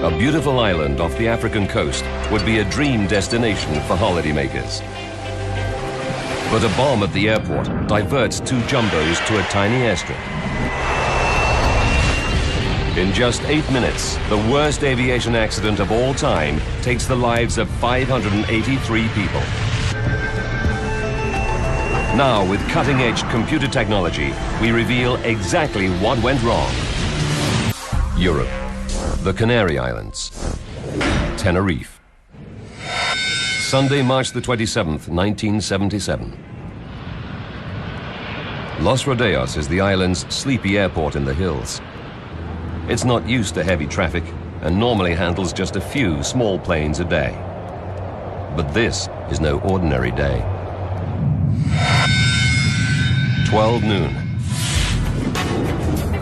A beautiful island off the African coast would be a dream destination for holidaymakers. But a bomb at the airport diverts two jumbos to a tiny airstrip. In just 8 minutes, the worst aviation accident of all time takes the lives of 583 people. Now, with cutting-edge computer technology, we reveal exactly what went wrong. Europe, the Canary Islands, Tenerife. Sunday, March the 27th, 1977. Los Rodeos is the island's sleepy airport in the hills. It's not used to heavy traffic and normally handles just a few small planes a day. But this is no ordinary day. 12 noon.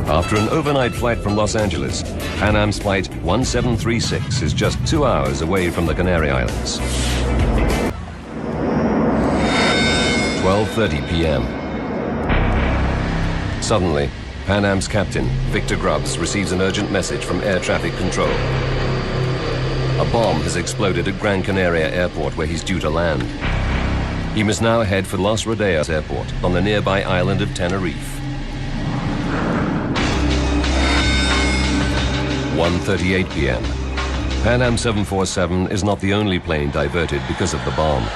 After an overnight flight from Los Angeles, Pan Am's flight 1736 is just 2 hours away from the Canary Islands. 12:30 p.m. Suddenly, Pan Am's captain, Victor Grubbs, receives an urgent message from air traffic control. A bomb has exploded at Gran Canaria Airport where he's due to land. He must now head for Los Rodeos Airport on the nearby island of Tenerife. 1:38 p.m. Pan Am 747 is not the only plane diverted because of the bomb.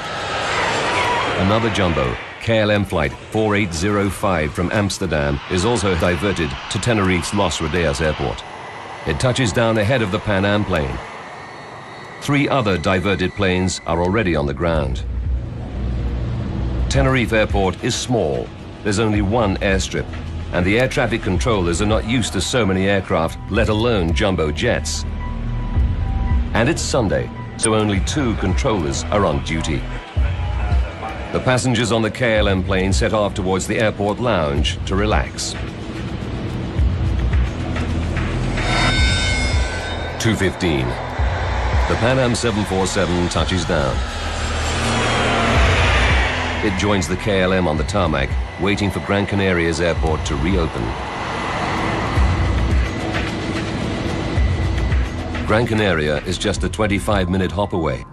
Another jumbo, KLM Flight 4805 from Amsterdam, is also diverted to Tenerife's Los Rodeos Airport. It touches down ahead of the Pan Am plane. 3 other diverted planes are already on the ground. Tenerife Airport is small. There's only one airstrip, and the air traffic controllers are not used to so many aircraft, let alone jumbo jets. And it's Sunday, so only 2 controllers are on duty. The passengers on the KLM plane set off towards the airport lounge to relax. 2:15. The Pan Am 747 touches down. It joins the KLM on the tarmac, waiting for Gran Canaria's airport to reopen. Gran Canaria is just a 25-minute hop away,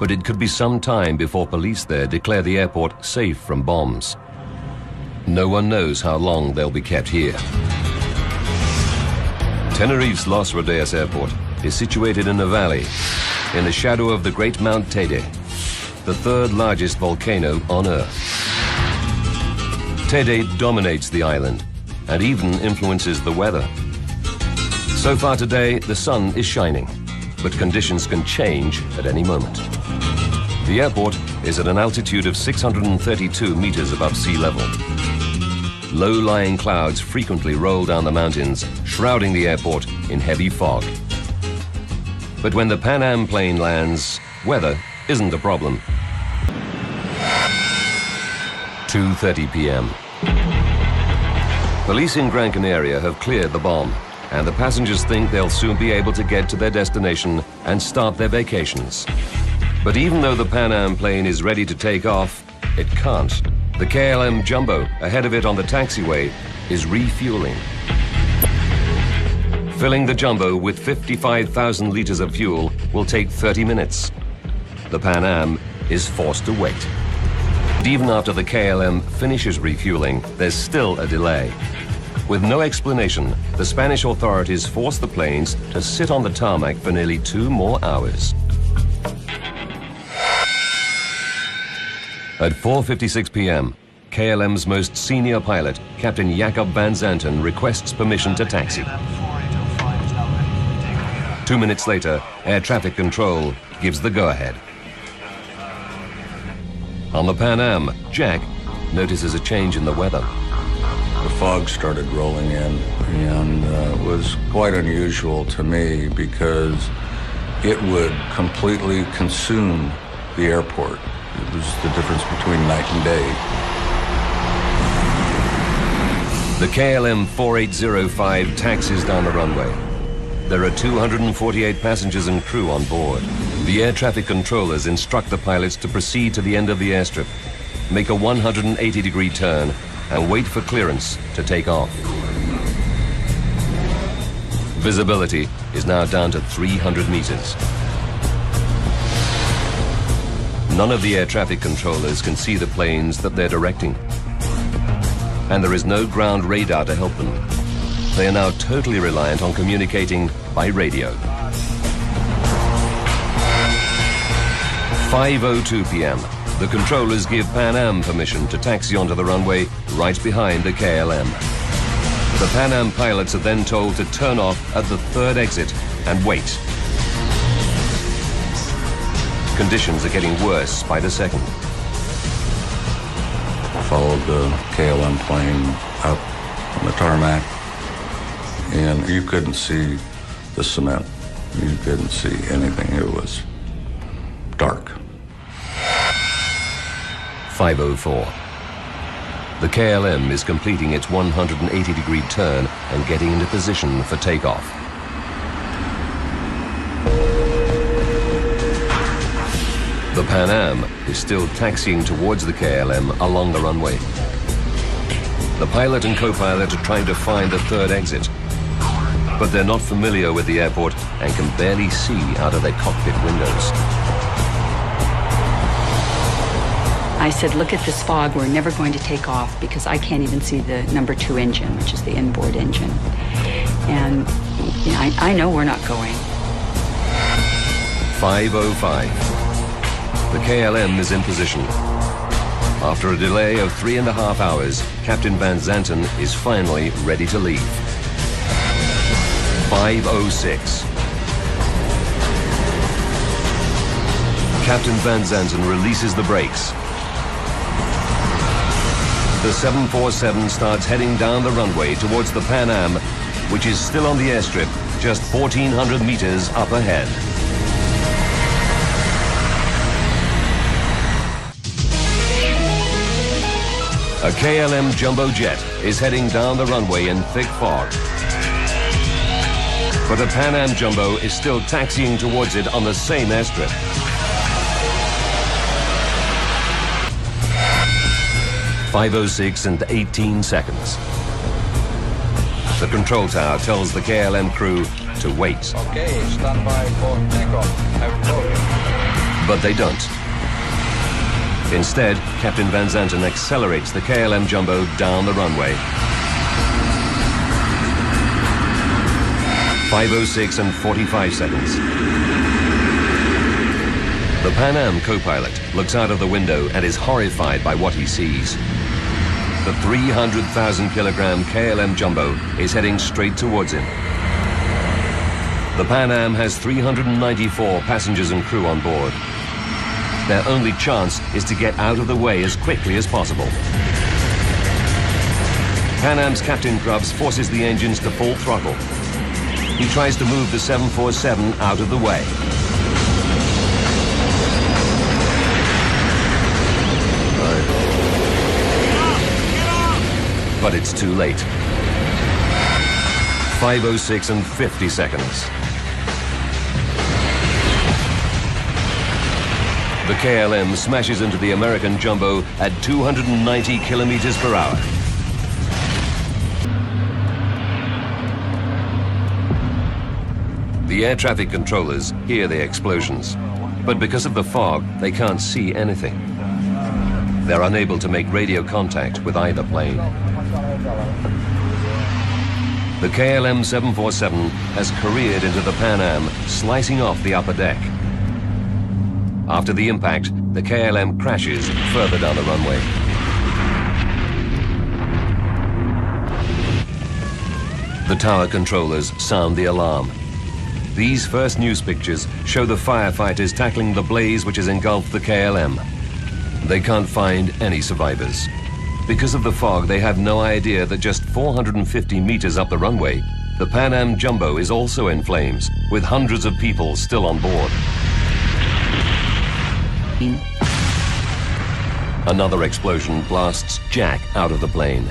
but it could be some time before police there declare the airport safe from bombs. No one knows how long they'll be kept here. Tenerife's Los Rodeos Airport is situated in a valley, in the shadow of the great Mount Teide, the 3rd largest volcano on Earth. Teide dominates the island and even influences the weather. So far today, the sun is shining, but conditions can change at any moment. The airport is at an altitude of 632 meters above sea level. Low-lying clouds frequently roll down the mountains, shrouding the airport in heavy fog. But when the Pan Am plane lands, weather isn't a problem. 2:30 p.m. Police in Gran Canaria have cleared the bomb, and the passengers think they'll soon be able to get to their destination and start their vacations. But even though the Pan Am plane is ready to take off, it can't. The KLM Jumbo, ahead of it on the taxiway, is refueling. Filling the Jumbo with 55,000 liters of fuel will take 30 minutes. The Pan Am is forced to wait. But even after the KLM finishes refueling, there's still a delay. With no explanation, the Spanish authorities force the planes to sit on the tarmac for nearly 2 more hours. At 4:56 p.m., KLM's most senior pilot, Captain Jacob van Zanten, requests permission to taxi. 2 minutes later, air traffic control gives the go-ahead. On the Pan Am, Jack notices a change in the weather. The fog started rolling in, and it was quite unusual to me because it would completely consume the airport. It was the difference between night and day. The KLM 4805 taxis down the runway. There are 248 passengers and crew on board. The air traffic controllers instruct the pilots to proceed to the end of the airstrip, make a 180-degree turn, and wait for clearance to take off. Visibility is now down to 300 meters. None of the air traffic controllers can see the planes that they're directing. And there is no ground radar to help them. They are now totally reliant on communicating by radio. 5:02 p.m. The controllers give Pan Am permission to taxi onto the runway right behind the KLM. The Pan Am pilots are then told to turn off at the third exit and wait. Conditions are getting worse by the second. Followed the KLM plane up on the tarmac, and you couldn't see the cement. You couldn't see anything. It was dark. 5:04. The KLM is completing its 180-degree turn and getting into position for takeoff. The Pan Am is still taxiing towards the KLM along the runway. The pilot and co-pilot are trying to find the third exit, but they're not familiar with the airport and can barely see out of their cockpit windows. I said, look at this fog, we're never going to take off because I can't even see the number 2 engine, which is the inboard engine. And you know, I know we're not going. 5:05. The KLM is in position. After a delay of 3.5 hours, Captain Van Zanten is finally ready to leave. 5:06. Captain Van Zanten releases the brakes. The 747 starts heading down the runway towards the Pan Am, which is still on the airstrip, just 1,400 meters up ahead. A KLM jumbo jet is heading down the runway in thick fog. But a Pan Am jumbo is still taxiing towards it on the same airstrip. 5:06 and 18 seconds. The control tower tells the KLM crew to wait. Okay, stand by for takeoff. But they don't. Instead, Captain Van Zanten accelerates the KLM jumbo down the runway. 5:06 and 45 seconds. The Pan Am co-pilot looks out of the window and is horrified by what he sees. The 300,000-kilogram KLM jumbo is heading straight towards him. The Pan Am has 394 passengers and crew on board. Their only chance is to get out of the way as quickly as possible. Pan Am's Captain Grubbs forces the engines to full throttle. He tries to move the 747 out of the way. But it's too late. 5:06 and 50 seconds. The KLM smashes into the American jumbo at 290 kilometers per hour. The air traffic controllers hear the explosions, but because of the fog, they can't see anything. They're unable to make radio contact with either plane. The KLM 747 has careered into the Pan Am, slicing off the upper deck. After the impact, the KLM crashes further down the runway. The tower controllers sound the alarm. These first news pictures show the firefighters tackling the blaze which has engulfed the KLM. They can't find any survivors. Because of the fog, they have no idea that just 450 meters up the runway, the Pan Am jumbo is also in flames, with hundreds of people still on board. Another explosion blasts Jack out of the plane.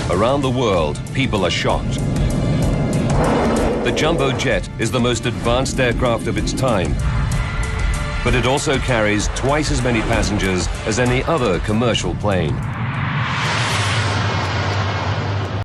Around the world, people are shocked. The jumbo jet is the most advanced aircraft of its time. but it also carries twice as many passengers as any other commercial plane.